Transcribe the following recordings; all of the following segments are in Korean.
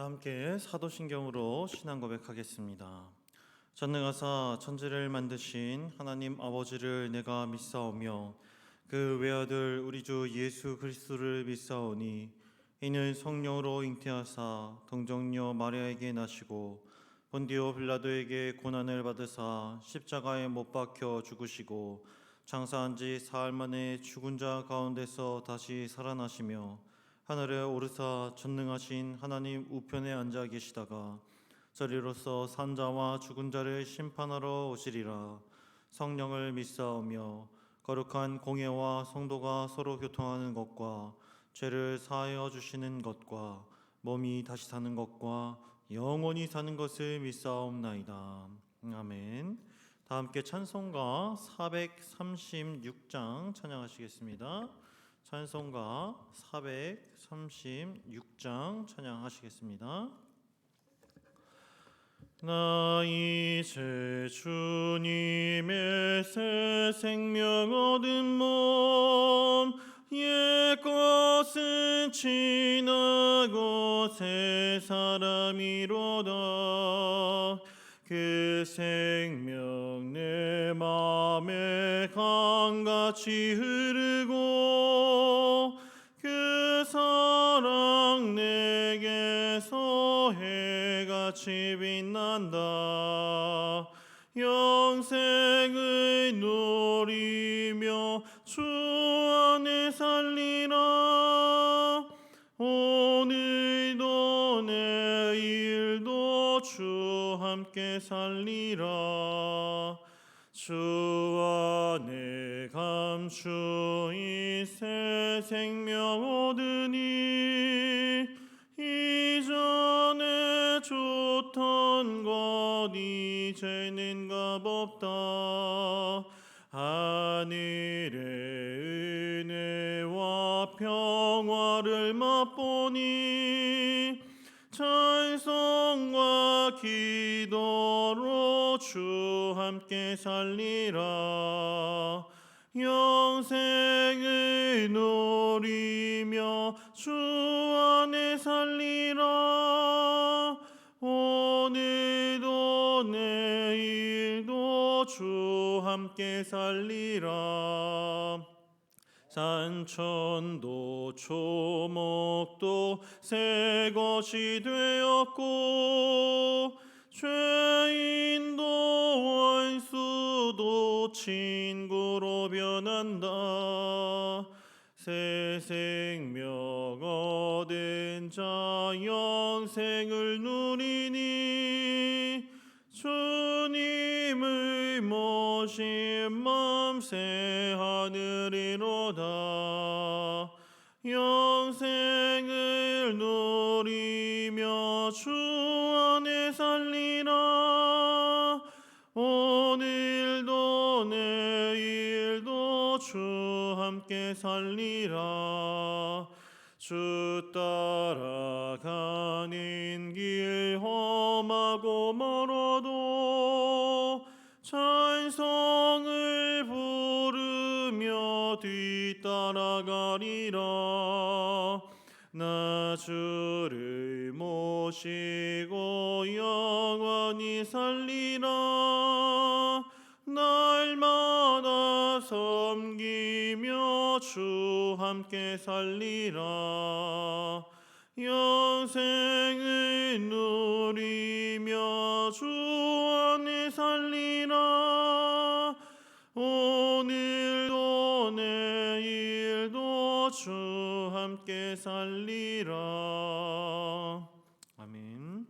다 함께 사도신경으로 신앙 고백하겠습니다. 전능하사 천지를 만드신 하나님 아버지를 내가 믿사오며 그 외아들 우리 주 예수 그리스도를 믿사오니 이는 성령으로 잉태하사 동정녀 마리아에게 나시고 본디오 빌라도에게 고난을 받으사 십자가에 못 박혀 죽으시고 장사한 지 사흘 만에 죽은 자 가운데서 다시 살아나시며 하늘에 오르사 전능하신 하나님 우편에 앉아 계시다가 저리로서 산자와 죽은 자를 심판하러 오시리라. 성령을 믿사오며 거룩한 공예와 성도가 서로 교통하는 것과 죄를 사하여 주시는 것과 몸이 다시 사는 것과 영원히 사는 것을 믿사옵나이다. 아멘. 다 함께 찬송가 436장 찬양하시겠습니다. 찬송가 436장 찬양하시겠습니다. 나 이제 주님의 새 생명 얻은 몸 옛것은 지나고 새 사람이로다. 그 생명 내 맘에 강같이 흐르고 그 사랑 내게서 해같이 빛난다. 영생을 누리며 주 안에 살리라. 오늘도 내일도 주 함께 살리라. 주 안에 감추인 새 생명 얻으니 이전에 좋던 것 이제는 값없다. 하늘의 은혜와 평화를 맛보니 찬송과 기도로 주 함께 살리라. 영생을 누리며 주 안에 살리라. 오늘도 내일도 주 함께 살리라. 산천도 초목도 새 것이 되었고 죄인도 원수도 친구로 변한다. 새 생명 얻은 자 영생을 누리니 주님을 모신 맘 새 하늘이로다. 영생을 누리며 주 안에 살리라. 오늘도 내일도 주 함께 살리라. 주 따라가는 길 험하고 멀어도 찬송을 부르며 뒤따라가리라. 나 주를 모시고 영원히 살리라. 날마다 섬기며 주 함께 살리라. 영생을 누리며 주 안에 살리라. 오늘도 내일도 주 함께 살리라. 아멘.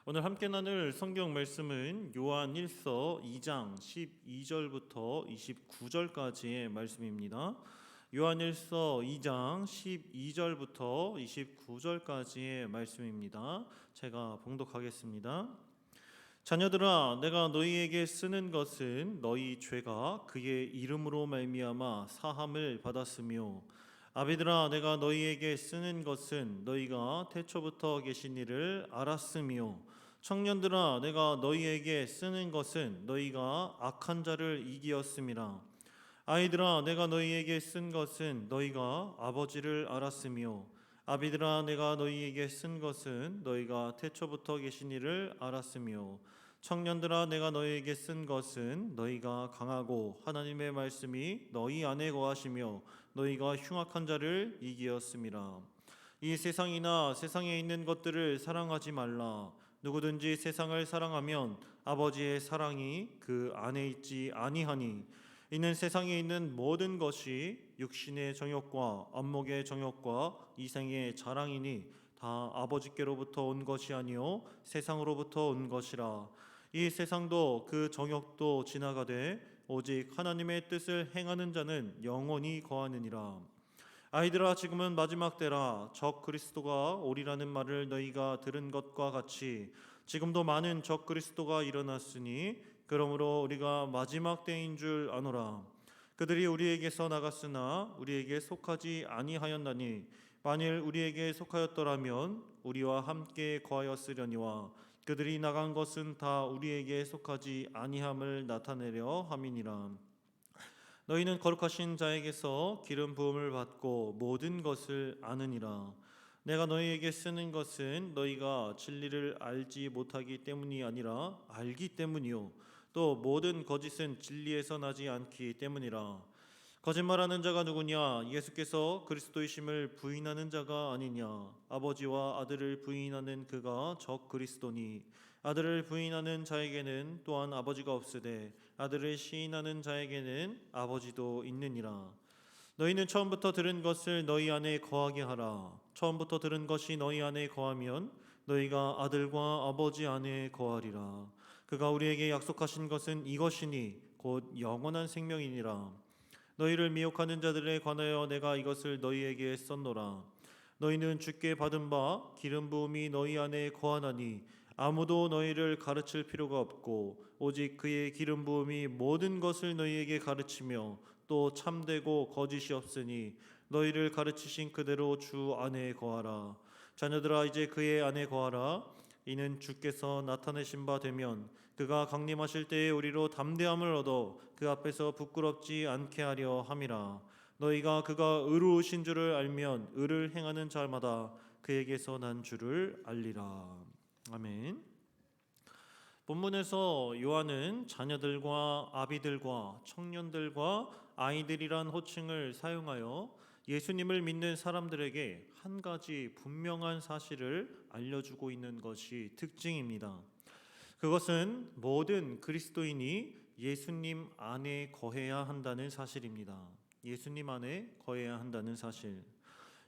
오늘 함께 나눌 성경 말씀은 요한 1서 2장 12절부터 29절까지의 말씀입니다. 요한 1서 2장 12절부터 29절까지의 말씀입니다. 제가 봉독하겠습니다. 자녀들아, 내가 너희에게 쓰는 것은 너희 죄가 그의 이름으로 말미암아 사함을 받았으며, 아비들아, 내가 너희에게 쓰는 것은 너희가 태초부터 계신 이를 알았으며, 청년들아, 내가 너희에게 쓰는 것은 너희가 악한 자를 이기었음이라. 아이들아, 내가 너희에게 쓴 것은 너희가 아버지를 알았으며 아비들아 내가 너희에게 쓴 것은 너희가 태초부터 계신 이를 알았으며 청년들아 내가 너희에게 쓴 것은 너희가 강하고 하나님의 말씀이 너희 안에 거하시며 너희가 흉악한 자를 이기었음이라. 이 세상이나 세상에 있는 것들을 사랑하지 말라. 누구든지 세상을 사랑하면 아버지의 사랑이 그 안에 있지 아니하니 이는 세상에 있는 모든 것이 육신의 정욕과 안목의 정욕과 이생의 자랑이니 다 아버지께로부터 온 것이 아니요 세상으로부터 온 것이라. 이 세상도 그 정욕도 지나가되 오직 하나님의 뜻을 행하는 자는 영원히 거하느니라. 아이들아 지금은 마지막 때라. 적 그리스도가 오리라는 말을 너희가 들은 것과 같이 지금도 많은 적 그리스도가 일어났으니 그러므로 우리가 마지막 때인 줄 아노라. 그들이 우리에게서 나갔으나 우리에게 속하지 아니하였나니 만일 우리에게 속하였더라면 우리와 함께 거하였으려니와 그들이 나간 것은 다 우리에게 속하지 아니함을 나타내려 함이니라. 너희는 거룩하신 자에게서 기름 부음을 받고 모든 것을 아느니라. 내가 너희에게 쓰는 것은 너희가 진리를 알지 못하기 때문이 아니라 알기 때문이요 또 모든 거짓은 진리에서 나지 않기 때문이라. 거짓말하는 자가 누구냐? 예수께서 그리스도이심을 부인하는 자가 아니냐? 아버지와 아들을 부인하는 그가 적 그리스도니 아들을 부인하는 자에게는 또한 아버지가 없으되 아들을 시인하는 자에게는 아버지도 있느니라. 너희는 처음부터 들은 것을 너희 안에 거하게 하라. 처음부터 들은 것이 너희 안에 거하면 너희가 아들과 아버지 안에 거하리라. 그가 우리에게 약속하신 것은 이것이니 곧 영원한 생명이니라. 너희를 미혹하는 자들에 관하여 내가 이것을 너희에게 썼노라. 너희는 주께 받은 바 기름 부음이 너희 안에 거하나니 아무도 너희를 가르칠 필요가 없고 오직 그의 기름 부음이 모든 것을 너희에게 가르치며 또 참되고 거짓이 없으니 너희를 가르치신 그대로 주 안에 거하라. 자녀들아 이제 그의 안에 거하라. 이는 주께서 나타내신 바 되면 그가 강림하실 때에 우리로 담대함을 얻어 그 앞에서 부끄럽지 않게 하려 함이라. 너희가 그가 의로우신 줄을 알면 의를 행하는 자마다 그에게서 난 줄을 알리라. 아멘. 본문에서 요한은 자녀들과 아비들과 청년들과 아이들이란 호칭을 사용하여 예수님을 믿는 사람들에게 한 가지 분명한 사실을 알려주고 있는 것이 특징입니다. 그것은 모든 그리스도인이 예수님 안에 거해야 한다는 사실입니다. 예수님 안에 거해야 한다는 사실.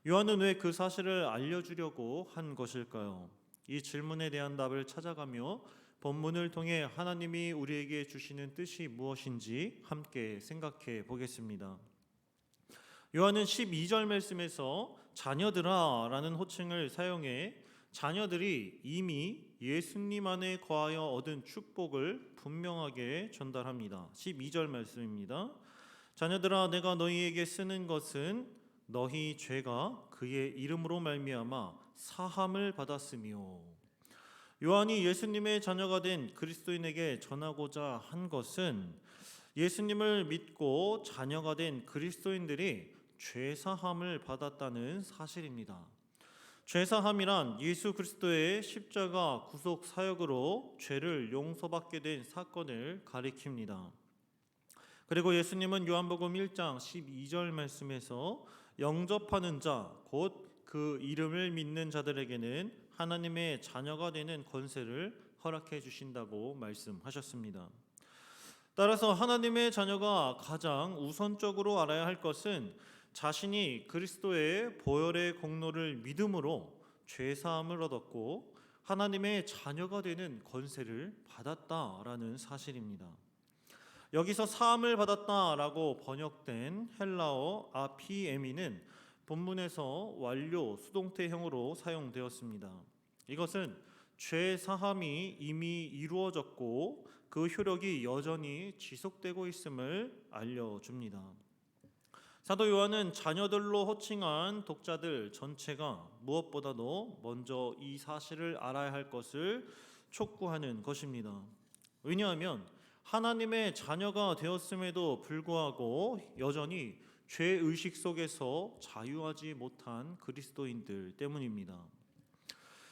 요한은 왜 그 사실을 알려주려고 한 것일까요? 이 질문에 대한 답을 찾아가며 본문을 통해 하나님이 우리에게 주시는 뜻이 무엇인지 함께 생각해 보겠습니다. 요한은 12절 말씀에서 자녀들아 라는 호칭을 사용해 자녀들이 이미 예수님 안에 거하여 얻은 축복을 분명하게 전달합니다. 12절 말씀입니다. 자녀들아 내가 너희에게 쓰는 것은 너희 죄가 그의 이름으로 말미암아 사함을 받았으며. 요한이 예수님의 자녀가 된 그리스도인에게 전하고자 한 것은 예수님을 믿고 자녀가 된 그리스도인들이 죄사함을 받았다는 사실입니다. 죄사함이란 예수 그리스도의 십자가 구속 사역으로 죄를 용서받게 된 사건을 가리킵니다. 그리고 예수님은 요한복음 1장 12절 말씀에서 영접하는 자, 곧 그 이름을 믿는 자들에게는 하나님의 자녀가 되는 권세를 허락해 주신다고 말씀하셨습니다. 따라서 하나님의 자녀가 가장 우선적으로 알아야 할 것은 자신이 그리스도의 보혈의 공로를 믿음으로 죄사함을 얻었고 하나님의 자녀가 되는 권세를 받았다라는 사실입니다. 여기서 사함을 받았다라고 번역된 헬라어 아피에미는 본문에서 완료 수동태형으로 사용되었습니다. 이것은 죄 사함이 이미 이루어졌고 그 효력이 여전히 지속되고 있음을 알려줍니다. 사도 요한은 자녀들로 호칭한 독자들 전체가 무엇보다도 먼저 이 사실을 알아야 할 것을 촉구하는 것입니다. 왜냐하면 하나님의 자녀가 되었음에도 불구하고 여전히 죄의식 속에서 자유하지 못한 그리스도인들 때문입니다.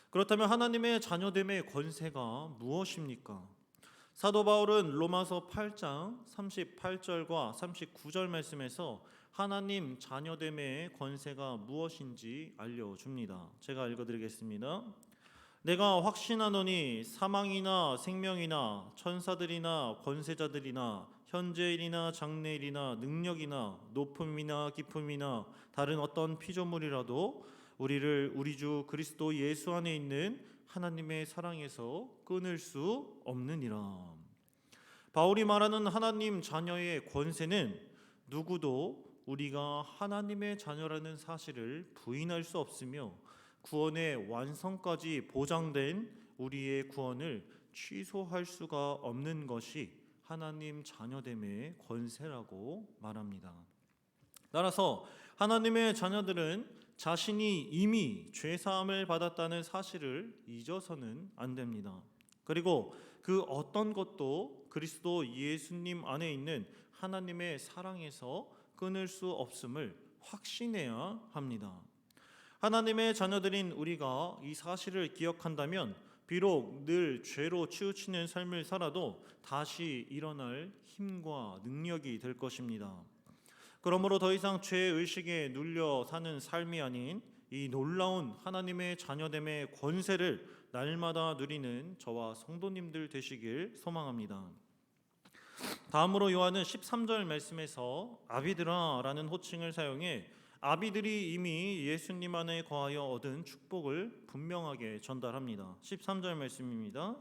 그렇다면 하나님의 자녀됨의 권세가 무엇입니까? 사도 바울은 로마서 8장 38절과 39절 말씀에서 하나님 자녀됨의 권세가 무엇인지 알려줍니다. 제가 읽어드리겠습니다. 내가 확신하노니 사망이나 생명이나 천사들이나 권세자들이나 현재일이나 장래일이나 능력이나 높음이나 깊음이나 다른 어떤 피조물이라도 우리를 우리 주 그리스도 예수 안에 있는 하나님의 사랑에서 끊을 수 없느니라. 바울이 말하는 하나님 자녀의 권세는 누구도 우리가 하나님의 자녀라는 사실을 부인할 수 없으며 구원의 완성까지 보장된 우리의 구원을 취소할 수가 없는 것이 하나님 자녀됨의 권세라고 말합니다. 따라서 하나님의 자녀들은 자신이 이미 죄사함을 받았다는 사실을 잊어서는 안 됩니다. 그리고 그 어떤 것도 그리스도 예수님 안에 있는 하나님의 사랑에서 끊을 수 없음을 확신해야 합니다. 하나님의 자녀들인 우리가 이 사실을 기억한다면 비록 늘 죄로 치우치는 삶을 살아도 다시 일어날 힘과 능력이 될 것입니다. 그러므로 더 이상 죄의식에 눌려 사는 삶이 아닌 이 놀라운 하나님의 자녀됨의 권세를 날마다 누리는 저와 성도님들 되시길 소망합니다. 다음으로 요한은 13절 말씀에서 아비들아라는 호칭을 사용해 아비들이 이미 예수님 안에 거하여 얻은 축복을 분명하게 전달합니다. 13절 말씀입니다.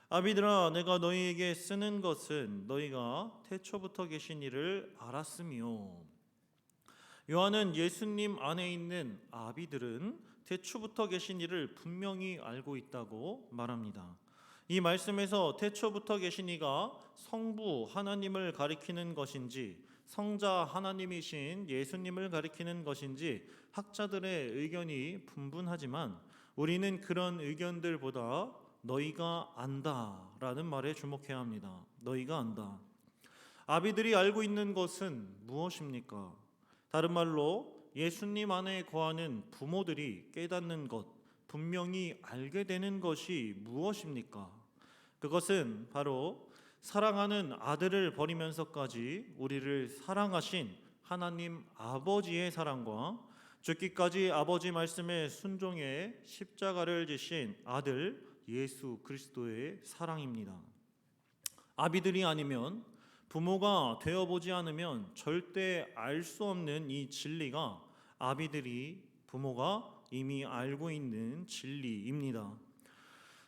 아비들아 내가 너희에게 쓰는 것은 너희가 태초부터 계신 이를 알았으며. 요한은 예수님 안에 있는 아비들은 태초부터 계신 이를 분명히 알고 있다고 말합니다. 이 말씀에서 태초부터 계신 이가 성부 하나님을 가리키는 것인지 성자 하나님이신 예수님을 가리키는 것인지 학자들의 의견이 분분하지만 우리는 그런 의견들보다 너희가 안다라는 말에 주목해야 합니다. 너희가 안다. 아비들이 알고 있는 것은 무엇입니까? 다른 말로 예수님 안에 거하는 부모들이 깨닫는 것, 분명히 알게 되는 것이 무엇입니까? 그것은 바로 사랑하는 아들을 버리면서까지 우리를 사랑하신 하나님 아버지의 사랑과 죽기까지 아버지 말씀에 순종해 십자가를 지신 아들 예수 그리스도의 사랑입니다. 아비들이 아니면 부모가 되어보지 않으면 절대 알 수 없는 이 진리가 아비들이 부모가 이미 알고 있는 진리입니다.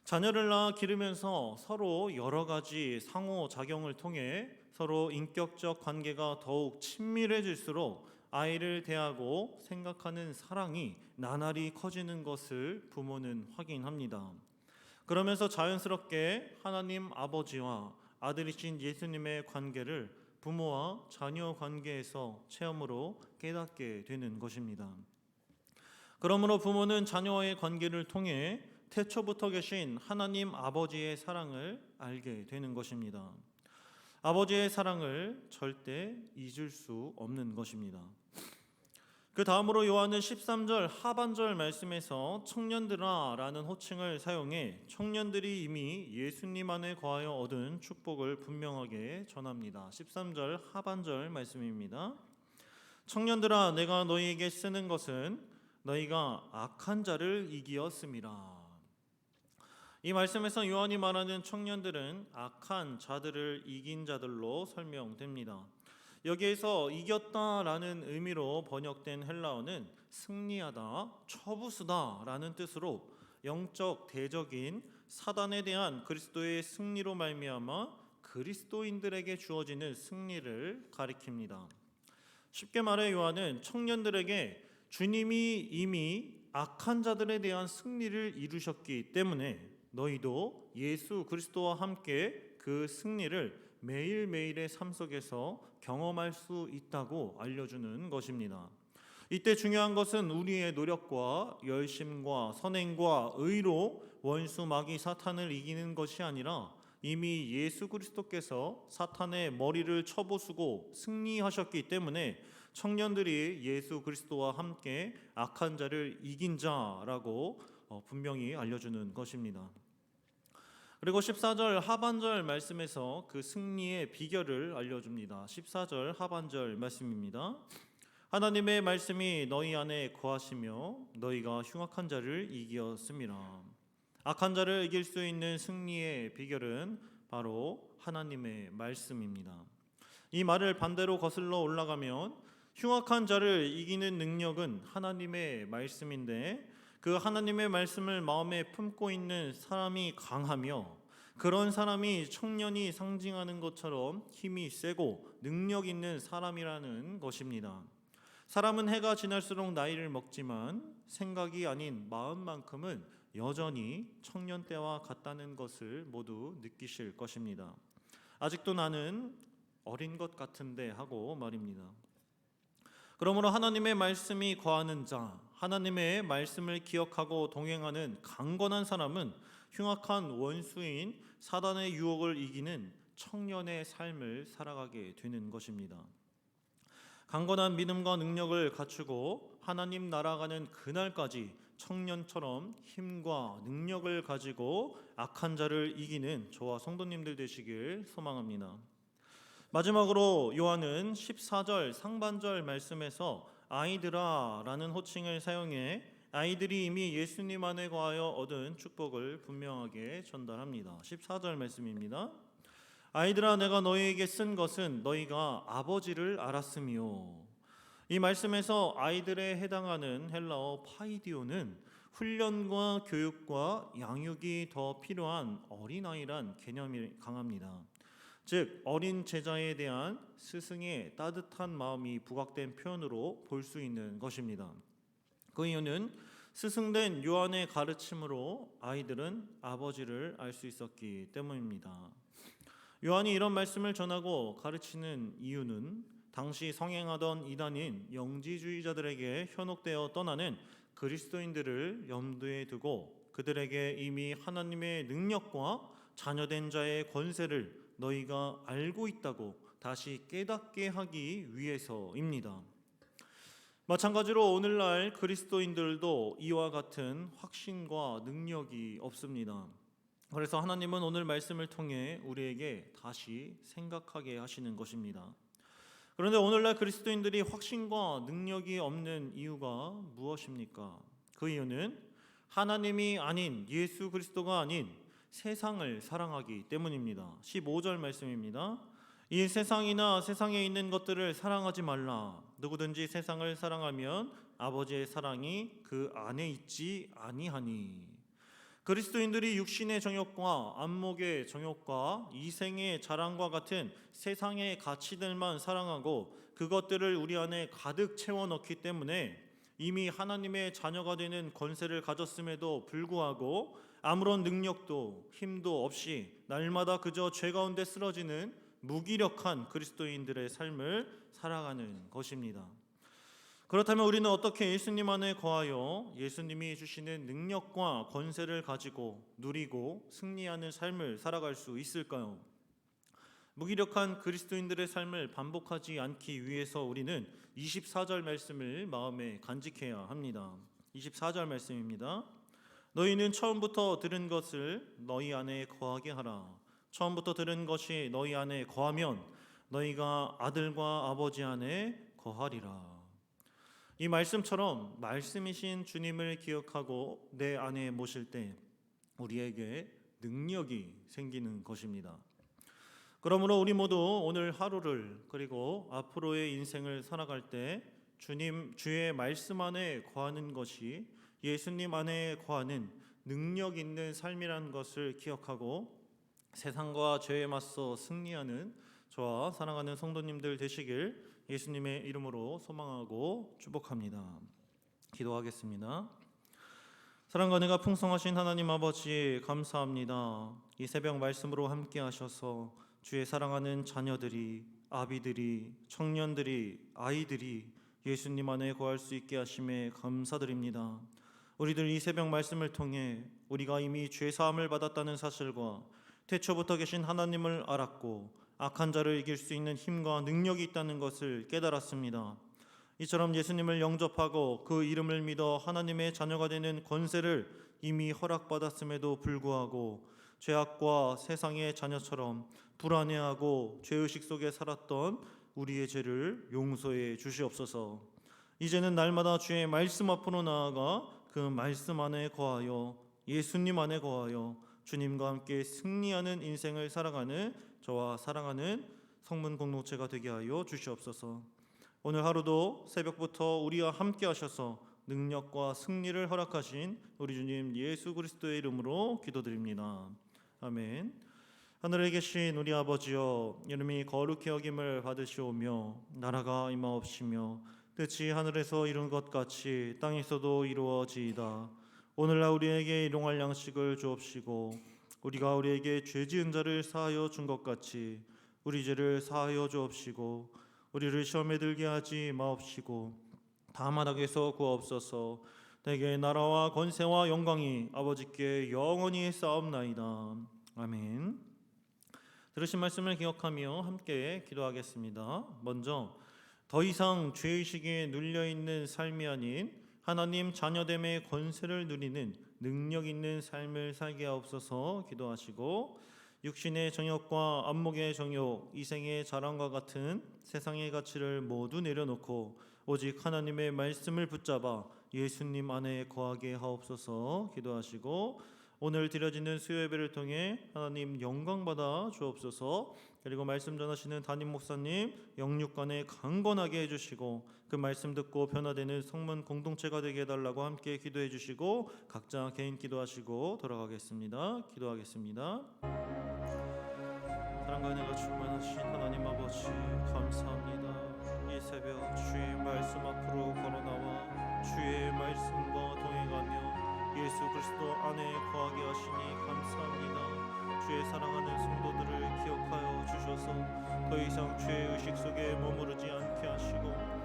자녀를 낳아 기르면서 서로 여러 가지 상호작용을 통해 서로 인격적 관계가 더욱 친밀해질수록 아이를 대하고 생각하는 사랑이 나날이 커지는 것을 부모는 확인합니다. 그러면서 자연스럽게 하나님 아버지와 아들이신 예수님의 관계를 부모와 자녀 관계에서 체험으로 깨닫게 되는 것입니다. 그러므로 부모는 자녀와의 관계를 통해 태초부터 계신 하나님 아버지의 사랑을 알게 되는 것입니다. 아버지의 사랑을 절대 잊을 수 없는 것입니다. 그 다음으로 요한은 13절 하반절 말씀에서 청년들아 라는 호칭을 사용해 청년들이 이미 예수님 안에 거하여 얻은 축복을 분명하게 전합니다. 13절 하반절 말씀입니다. 청년들아 내가 너희에게 쓰는 것은 너희가 악한 자를 이기었음이라. 이 말씀에서 요한이 말하는 청년들은 악한 자들을 이긴 자들로 설명됩니다. 여기에서 이겼다라는 의미로 번역된 헬라어는 승리하다, 처부수다라는 뜻으로 영적 대적인 사단에 대한 그리스도의 승리로 말미암아 그리스도인들에게 주어지는 승리를 가리킵니다. 쉽게 말해 요한은 청년들에게 주님이 이미 악한 자들에 대한 승리를 이루셨기 때문에 너희도 예수 그리스도와 함께 그 승리를 매일매일의 삶 속에서 경험할 수 있다고 알려주는 것입니다. 이때 중요한 것은 우리의 노력과 열심과 선행과 의로 원수 마귀 사탄을 이기는 것이 아니라 이미 예수 그리스도께서 사탄의 머리를 쳐부수고 승리하셨기 때문에 청년들이 예수 그리스도와 함께 악한 자를 이긴 자라고 분명히 알려주는 것입니다. 그리고 14절 하반절 말씀에서 그 승리의 비결을 알려줍니다. 14절 하반절 말씀입니다. 하나님의 말씀이 너희 안에 거하시며 너희가 흉악한 자를 이기었음이라. 악한 자를 이길 수 있는 승리의 비결은 바로 하나님의 말씀입니다. 이 말을 반대로 거슬러 올라가면 흉악한 자를 이기는 능력은 하나님의 말씀인데 그 하나님의 말씀을 마음에 품고 있는 사람이 강하며 그런 사람이 청년이 상징하는 것처럼 힘이 세고 능력 있는 사람이라는 것입니다. 사람은 해가 지날수록 나이를 먹지만 생각이 아닌 마음만큼은 여전히 청년 때와 같다는 것을 모두 느끼실 것입니다. 아직도 나는 어린 것 같은데 하고 말입니다. 그러므로 하나님의 말씀이 거하는 자, 하나님의 말씀을 기억하고 동행하는 강건한 사람은 흉악한 원수인 사단의 유혹을 이기는 청년의 삶을 살아가게 되는 것입니다. 강건한 믿음과 능력을 갖추고 하나님 나라가는 그날까지 청년처럼 힘과 능력을 가지고 악한 자를 이기는 저와 성도님들 되시길 소망합니다. 마지막으로 요한은 14절 상반절 말씀에서 아이들아라는 호칭을 사용해 아이들이 이미 예수님 안에 거하여 얻은 축복을 분명하게 전달합니다. 14절 말씀입니다. 아이들아 내가 너희에게 쓴 것은 너희가 아버지를 알았으며. 이 말씀에서 아이들에 해당하는 헬라어 파이디오는 훈련과 교육과 양육이 더 필요한 어린아이란 개념이 강합니다. 즉 어린 제자에 대한 스승의 따뜻한 마음이 부각된 표현으로 볼 수 있는 것입니다. 그 이유는 스승된 요한의 가르침으로 아이들은 아버지를 알 수 있었기 때문입니다. 요한이 이런 말씀을 전하고 가르치는 이유는 당시 성행하던 이단인 영지주의자들에게 현혹되어 떠나는 그리스도인들을 염두에 두고 그들에게 이미 하나님의 능력과 자녀된 자의 권세를 너희가 알고 있다고 다시 깨닫게 하기 위해서입니다. 마찬가지로 오늘날 그리스도인들도 이와 같은 확신과 능력이 없습니다. 그래서 하나님은 오늘 말씀을 통해 우리에게 다시 생각하게 하시는 것입니다. 그런데 오늘날 그리스도인들이 확신과 능력이 없는 이유가 무엇입니까? 그 이유는 하나님이 아닌 예수 그리스도가 아닌 세상을 사랑하기 때문입니다. 15절 말씀입니다. 이 세상이나 세상에 있는 것들을 사랑하지 말라. 누구든지 세상을 사랑하면 아버지의 사랑이 그 안에 있지 아니하니. 그리스도인들이 육신의 정욕과 안목의 정욕과 이생의 자랑과 같은 세상의 가치들만 사랑하고 그것들을 우리 안에 가득 채워넣기 때문에 이미 하나님의 자녀가 되는 권세를 가졌음에도 불구하고 아무런 능력도 힘도 없이 날마다 그저 죄 가운데 쓰러지는 무기력한 그리스도인들의 삶을 살아가는 것입니다. 그렇다면 우리는 어떻게 예수님 안에 거하여 예수님이 주시는 능력과 권세를 가지고 누리고 승리하는 삶을 살아갈 수 있을까요? 무기력한 그리스도인들의 삶을 반복하지 않기 위해서 우리는 24절 말씀을 마음에 간직해야 합니다. 24절 말씀입니다. 너희는 처음부터 들은 것을 너희 안에 거하게 하라. 처음부터 들은 것이 너희 안에 거하면 너희가 아들과 아버지 안에 거하리라. 이 말씀처럼 말씀이신 주님을 기억하고 내 안에 모실 때 우리에게 능력이 생기는 것입니다. 그러므로 우리 모두 오늘 하루를 그리고 앞으로의 인생을 살아갈 때 주의 말씀 안에 거하는 것이 예수님 안에 거하는 능력 있는 삶이라는 것을 기억하고 세상과 죄에 맞서 승리하는 저와 사랑하는 성도님들 되시길 예수님의 이름으로 소망하고 축복합니다. 기도하겠습니다. 사랑과 은혜가 풍성하신 하나님 아버지 감사합니다. 이 새벽 말씀으로 함께 하셔서 주의 사랑하는 자녀들이, 아비들이, 청년들이, 아이들이 예수님 안에 거할 수 있게 하심에 감사드립니다. 우리들 이 새벽 말씀을 통해 우리가 이미 죄 사함을 받았다는 사실과 태초부터 계신 하나님을 알았고 악한 자를 이길 수 있는 힘과 능력이 있다는 것을 깨달았습니다. 이처럼 예수님을 영접하고 그 이름을 믿어 하나님의 자녀가 되는 권세를 이미 허락받았음에도 불구하고 죄악과 세상의 자녀처럼 불안해하고 죄의식 속에 살았던 우리의 죄를 용서해 주시옵소서. 이제는 날마다 주의 말씀 앞으로 나아가 그 말씀 안에 거하여 예수님 안에 거하여 주님과 함께 승리하는 인생을 살아가는 저와 사랑하는 성문 공동체가 되게 하여 주시옵소서. 오늘 하루도 새벽부터 우리와 함께 하셔서 능력과 승리를 허락하신 우리 주님 예수 그리스도의 이름으로 기도드립니다. 아멘. 하늘에 계신 우리 아버지여, 이름이 거룩히 여김을 받으시오며 나라가 임하옵시며 뜻이 하늘에서 이룬 것 같이 땅에서도 이루어지이다. 오늘날 우리에게 일용할 양식을 주옵시고 우리가 우리에게 죄 지은 자를 사하여 준 것 같이 우리 죄를 사하여 주옵시고 우리를 시험에 들게 하지 마옵시고 다만 악에서 구하옵소서. 내게 나라와 권세와 영광이 아버지께 영원히 쌓옵나이다. 아멘. 들으신 말씀을 기억하며 함께 기도하겠습니다. 먼저 더 이상 죄의식에 눌려있는 삶이 아닌 하나님 자녀됨의 권세를 누리는 능력 있는 삶을 살게 하옵소서 기도하시고, 육신의 정욕과 안목의 정욕, 이생의 자랑과 같은 세상의 가치를 모두 내려놓고 오직 하나님의 말씀을 붙잡아 예수님 안에 거하게 하옵소서 기도하시고, 오늘 드려지는 수요 예배를 통해 하나님 영광 받아 주옵소서. 그리고 말씀 전하시는 담임 목사님 영육간에 강건하게 해주시고 그 말씀 듣고 변화되는 성문 공동체가 되게 해달라고 함께 기도해 주시고 각자 개인 기도하시고 돌아가겠습니다. 기도하겠습니다. 사랑과 은혜가 충만하신 하나님 아버지, 감사합니다. 이 새벽 주의 말씀 앞으로 걸어나와 주의 말씀과 동행하며 예수 그리스도 안에 거하게 하시니 감사합니다. 주의 사랑하는 성도들을 기억하여 주셔서 더 이상 죄의 의식 속에 머무르지 않게 하시고